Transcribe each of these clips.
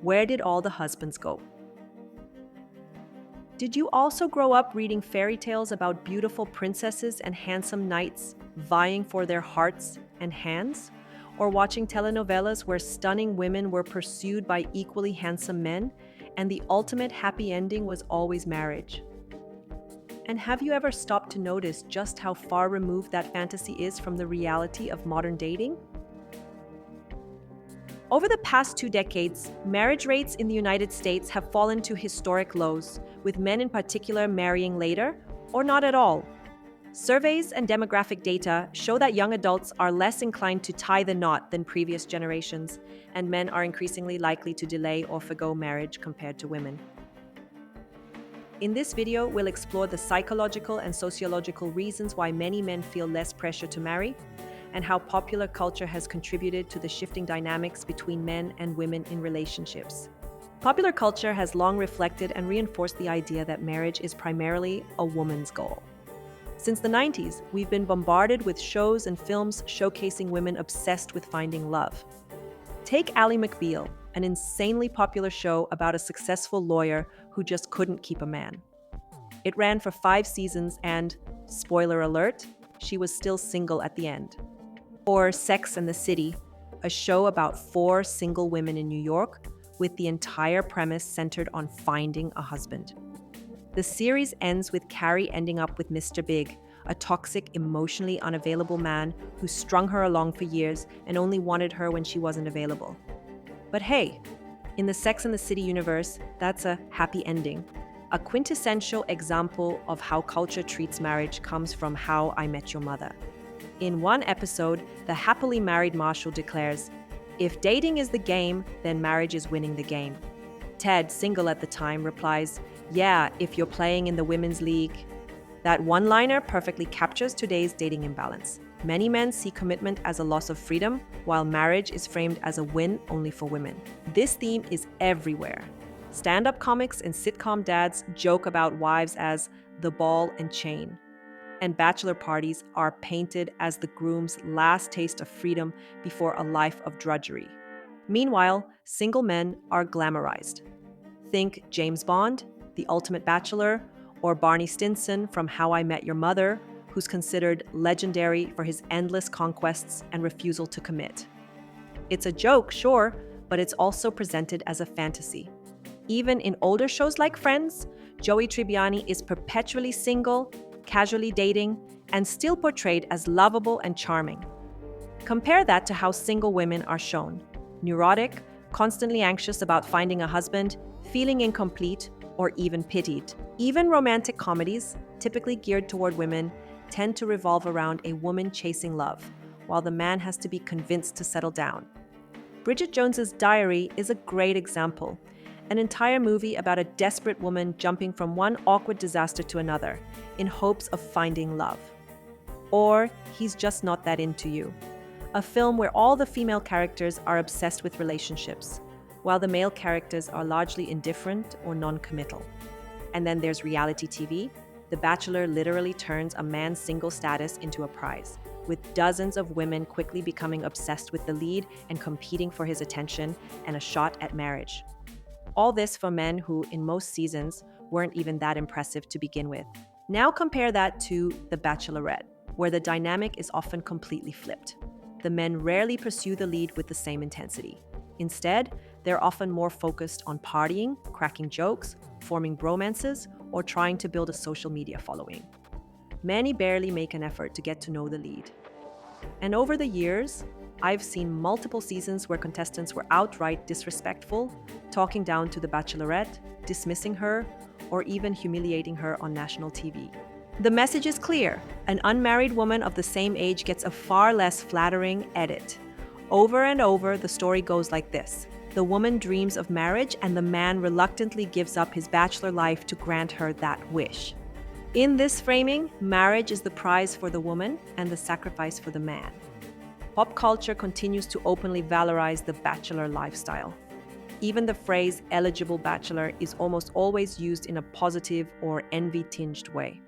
Where did all the husbands go? Did you also grow up reading fairy tales about beautiful princesses and handsome knights vying for their hearts and hands? Or watching telenovelas where stunning women were pursued by equally handsome men and the ultimate happy ending was always marriage? And have you ever stopped to notice just how far removed that fantasy is from the reality of modern dating? Over the past 2 decades, marriage rates in the United States have fallen to historic lows, with men in particular marrying later or not at all. Surveys and demographic data show that young adults are less inclined to tie the knot than previous generations, and men are increasingly likely to delay or forgo marriage compared to women. In this video, we'll explore the psychological and sociological reasons why many men feel less pressure to marry, and how popular culture has contributed to the shifting dynamics between men and women in relationships. Popular culture has long reflected and reinforced the idea that marriage is primarily a woman's goal. Since the 90s, we've been bombarded with shows and films showcasing women obsessed with finding love. Take Ally McBeal, an insanely popular show about a successful lawyer who just couldn't keep a man. It ran for 5 seasons and, spoiler alert, she was still single at the end. Or Sex and the City, a show about 4 single women in New York, with the entire premise centered on finding a husband. The series ends with Carrie ending up with Mr. Big, a toxic, emotionally unavailable man who strung her along for years and only wanted her when she wasn't available. But hey, in the Sex and the City universe, that's a happy ending. A quintessential example of how culture treats marriage comes from How I Met Your Mother. In one episode, the happily married Marshall declares, "If dating is the game, then marriage is winning the game." Ted, single at the time, replies, "Yeah, if you're playing in the women's league." That one-liner perfectly captures today's dating imbalance. Many men see commitment as a loss of freedom, while marriage is framed as a win only for women. This theme is everywhere. Stand-up comics and sitcom dads joke about wives as the ball and chain, and bachelor parties are painted as the groom's last taste of freedom before a life of drudgery. Meanwhile, single men are glamorized. Think James Bond, The Ultimate Bachelor, or Barney Stinson from How I Met Your Mother, who's considered legendary for his endless conquests and refusal to commit. It's a joke, sure, but it's also presented as a fantasy. Even in older shows like Friends, Joey Tribbiani is perpetually single, casually dating, and still portrayed as lovable and charming. Compare that to how single women are shown: neurotic, constantly anxious about finding a husband, feeling incomplete, or even pitied. Even romantic comedies, typically geared toward women, tend to revolve around a woman chasing love, while the man has to be convinced to settle down. Bridget Jones's Diary is a great example. An entire movie about a desperate woman jumping from one awkward disaster to another, in hopes of finding love. Or He's Just Not That Into You, a film where all the female characters are obsessed with relationships, while the male characters are largely indifferent or non-committal. And then there's reality TV. The Bachelor literally turns a man's single status into a prize, with dozens of women quickly becoming obsessed with the lead and competing for his attention and a shot at marriage. All this for men who, in most seasons, weren't even that impressive to begin with. Now compare that to The Bachelorette, where the dynamic is often completely flipped. The men rarely pursue the lead with the same intensity. Instead, they're often more focused on partying, cracking jokes, forming bromances, or trying to build a social media following. Many barely make an effort to get to know the lead. And over the years, I've seen multiple seasons where contestants were outright disrespectful, talking down to the Bachelorette, dismissing her, or even humiliating her on national TV. The message is clear: an unmarried woman of the same age gets a far less flattering edit. Over and over, the story goes like this: the woman dreams of marriage, and the man reluctantly gives up his bachelor life to grant her that wish. In this framing, marriage is the prize for the woman and the sacrifice for the man. Pop culture continues to openly valorize the bachelor lifestyle. Even the phrase eligible bachelor is almost always used in a positive or envy-tinged way.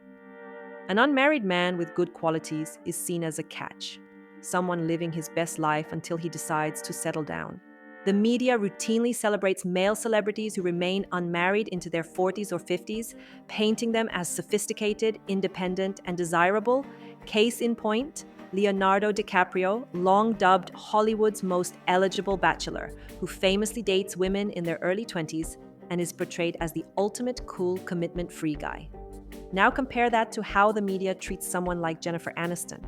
An unmarried man with good qualities is seen as a catch, someone living his best life until he decides to settle down. The media routinely celebrates male celebrities who remain unmarried into their 40s or 50s, painting them as sophisticated, independent, and desirable. Case in point, Leonardo DiCaprio, long dubbed Hollywood's most eligible bachelor, who famously dates women in their early 20s and is portrayed as the ultimate cool, commitment-free guy. Now compare that to how the media treats someone like Jennifer Aniston.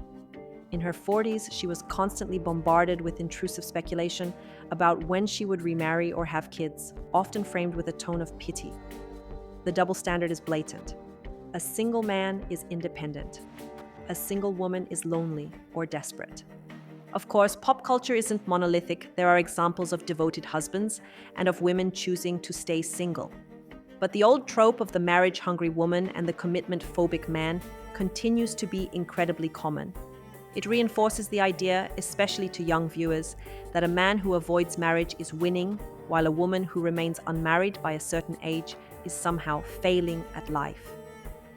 In her 40s, she was constantly bombarded with intrusive speculation about when she would remarry or have kids, often framed with a tone of pity. The double standard is blatant. A single man is independent. A single woman is lonely or desperate. Of course, pop culture isn't monolithic. There are examples of devoted husbands and of women choosing to stay single. But the old trope of the marriage-hungry woman and the commitment-phobic man continues to be incredibly common. It reinforces the idea, especially to young viewers, that a man who avoids marriage is winning, while a woman who remains unmarried by a certain age is somehow failing at life.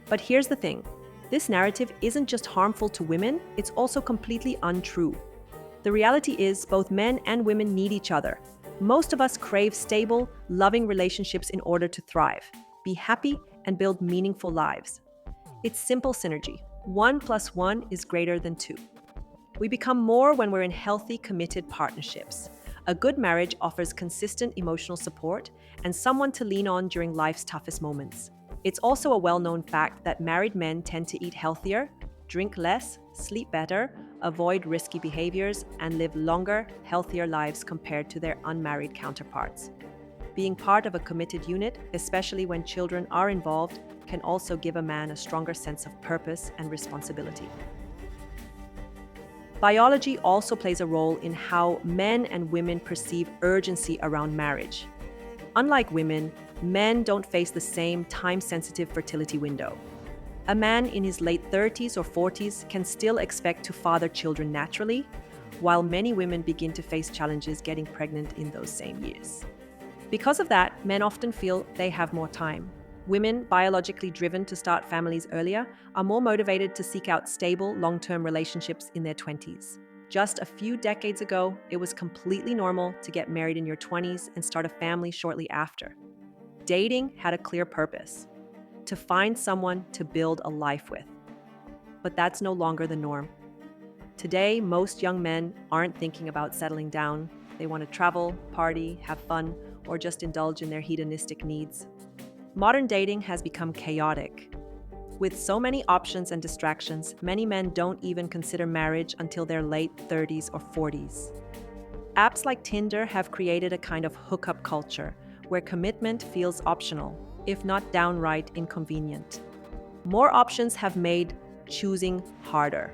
But here's the thing. This narrative isn't just harmful to women, it's also completely untrue. The reality is both men and women need each other. Most of us crave stable, loving relationships in order to thrive, be happy, and build meaningful lives. It's simple synergy. 1 + 1 is greater than 2. We become more when we're in healthy, committed partnerships. A good marriage offers consistent emotional support and someone to lean on during life's toughest moments. It's also a well-known fact that married men tend to eat healthier, drink less, sleep better, avoid risky behaviors, and live longer, healthier lives compared to their unmarried counterparts. Being part of a committed unit, especially when children are involved, can also give a man a stronger sense of purpose and responsibility. Biology also plays a role in how men and women perceive urgency around marriage. Unlike women, men don't face the same time-sensitive fertility window. A man in his late 30s or 40s can still expect to father children naturally, while many women begin to face challenges getting pregnant in those same years. Because of that, men often feel they have more time. Women, biologically driven to start families earlier, are more motivated to seek out stable, long-term relationships in their 20s. Just a few decades ago, it was completely normal to get married in your 20s and start a family shortly after. Dating had a clear purpose: to find someone to build a life with. But that's no longer the norm. Today, most young men aren't thinking about settling down. They want to travel, party, have fun, or just indulge in their hedonistic needs. Modern dating has become chaotic. With so many options and distractions, many men don't even consider marriage until their late 30s or 40s. Apps like Tinder have created a kind of hookup culture where commitment feels optional, if not downright inconvenient. More options have made choosing harder.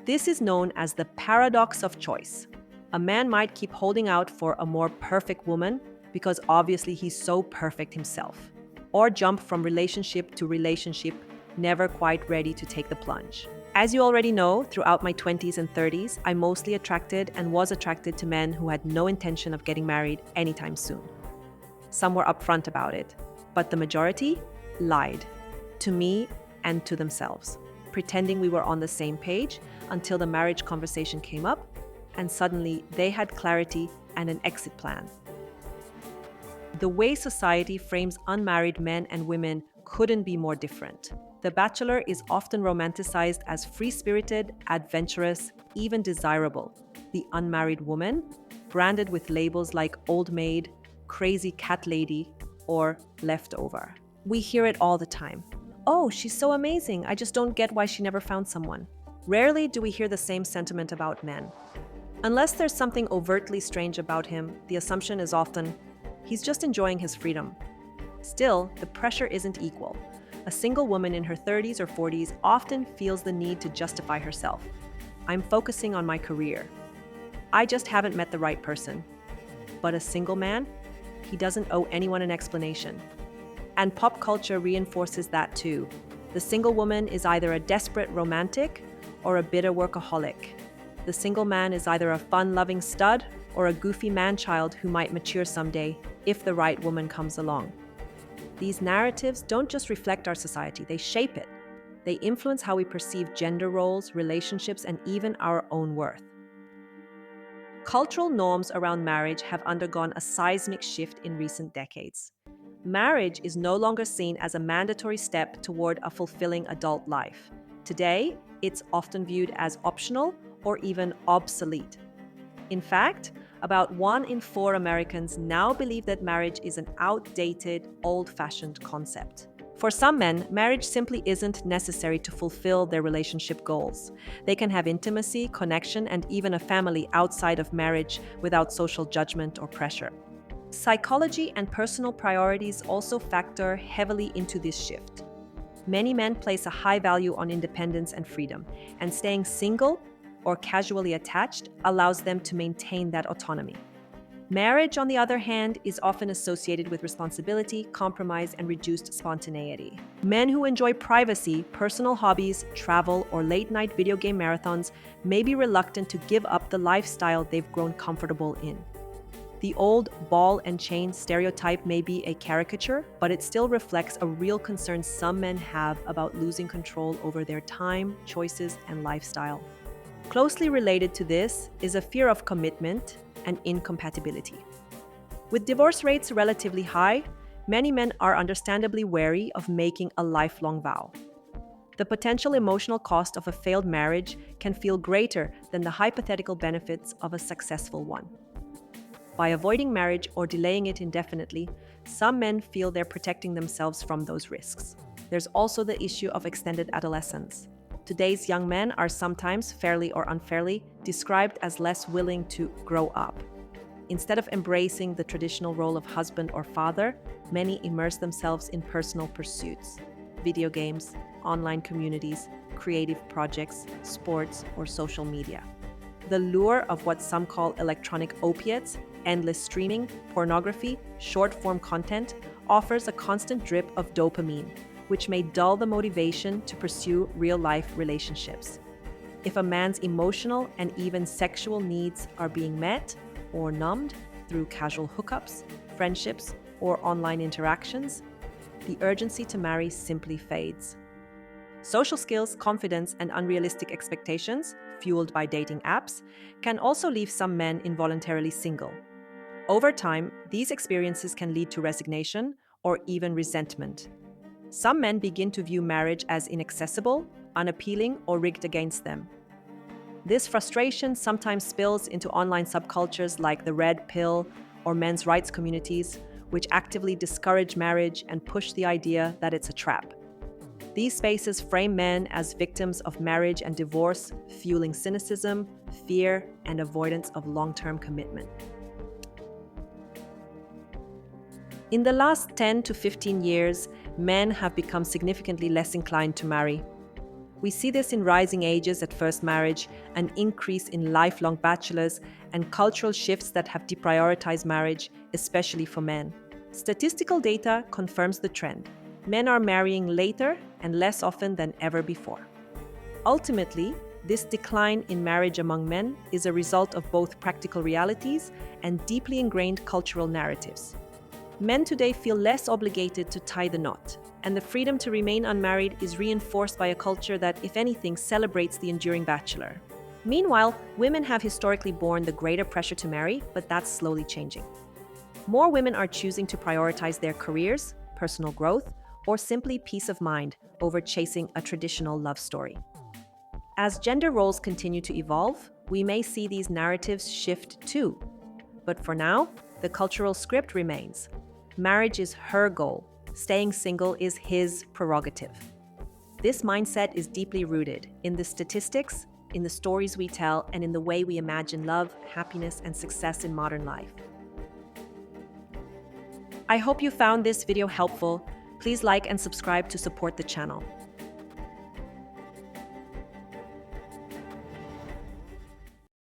This is known as the paradox of choice. A man might keep holding out for a more perfect woman because obviously he's so perfect himself, or jump from relationship to relationship, never quite ready to take the plunge. As you already know, throughout my 20s and 30s, I mostly was attracted to men who had no intention of getting married anytime soon. Some were upfront about it, but the majority lied to me and to themselves, pretending we were on the same page until the marriage conversation came up, and suddenly they had clarity and an exit plan. The way society frames unmarried men and women couldn't be more different. The bachelor is often romanticized as free-spirited, adventurous, even desirable. The unmarried woman, branded with labels like old maid, crazy cat lady, or leftover. We hear it all the time. Oh, she's so amazing. I just don't get why she never found someone. Rarely do we hear the same sentiment about men. Unless there's something overtly strange about him, the assumption is often, he's just enjoying his freedom. Still, the pressure isn't equal. A single woman in her 30s or 40s often feels the need to justify herself. I'm focusing on my career. I just haven't met the right person. But a single man? He doesn't owe anyone an explanation. And pop culture reinforces that too. The single woman is either a desperate romantic or a bitter workaholic. The single man is either a fun-loving stud or a goofy man-child who might mature someday if the right woman comes along. These narratives don't just reflect our society, they shape it. They influence how we perceive gender roles, relationships, and even our own worth. Cultural norms around marriage have undergone a seismic shift in recent decades. Marriage is no longer seen as a mandatory step toward a fulfilling adult life. Today, it's often viewed as optional or even obsolete. In fact, about 1 in 4 Americans now believe that marriage is an outdated, old-fashioned concept. For some men, marriage simply isn't necessary to fulfill their relationship goals. They can have intimacy, connection, and even a family outside of marriage without social judgment or pressure. Psychology and personal priorities also factor heavily into this shift. Many men place a high value on independence and freedom, and staying single or casually attached allows them to maintain that autonomy. Marriage, on the other hand, is often associated with responsibility, compromise, and reduced spontaneity. Men who enjoy privacy, personal hobbies, travel, or late-night video game marathons may be reluctant to give up the lifestyle they've grown comfortable in. The old ball and chain stereotype may be a caricature, but it still reflects a real concern some men have about losing control over their time, choices, and lifestyle. Closely related to this is a fear of commitment and incompatibility. With divorce rates relatively high, many men are understandably wary of making a lifelong vow. The potential emotional cost of a failed marriage can feel greater than the hypothetical benefits of a successful one. By avoiding marriage or delaying it indefinitely, some men feel they're protecting themselves from those risks. There's also the issue of extended adolescence. Today's young men are sometimes, fairly or unfairly, described as less willing to grow up. Instead of embracing the traditional role of husband or father, many immerse themselves in personal pursuits, video games, online communities, creative projects, sports, or social media. The lure of what some call electronic opiates, endless streaming, pornography, short-form content offers a constant drip of dopamine, which may dull the motivation to pursue real-life relationships. If a man's emotional and even sexual needs are being met or numbed through casual hookups, friendships, or online interactions, the urgency to marry simply fades. Social skills, confidence, and unrealistic expectations, fueled by dating apps, can also leave some men involuntarily single. Over time, these experiences can lead to resignation or even resentment. Some men begin to view marriage as inaccessible, unappealing, or rigged against them. This frustration sometimes spills into online subcultures like the red pill or men's rights communities, which actively discourage marriage and push the idea that it's a trap. These spaces frame men as victims of marriage and divorce, fueling cynicism, fear, and avoidance of long-term commitment. In the last 10 to 15 years, men have become significantly less inclined to marry. We see this in rising ages at first marriage, an increase in lifelong bachelors, and cultural shifts that have deprioritized marriage, especially for men. Statistical data confirms the trend. Men are marrying later and less often than ever before. Ultimately, this decline in marriage among men is a result of both practical realities and deeply ingrained cultural narratives. Men today feel less obligated to tie the knot, and the freedom to remain unmarried is reinforced by a culture that, if anything, celebrates the enduring bachelor. Meanwhile, women have historically borne the greater pressure to marry, but that's slowly changing. More women are choosing to prioritize their careers, personal growth, or simply peace of mind over chasing a traditional love story. As gender roles continue to evolve, we may see these narratives shift too. But for now, the cultural script remains. Marriage is her goal. Staying single is his prerogative. This mindset is deeply rooted in the statistics, in the stories we tell, and in the way we imagine love, happiness, and success in modern life. I hope you found this video helpful. Please like and subscribe to support the channel.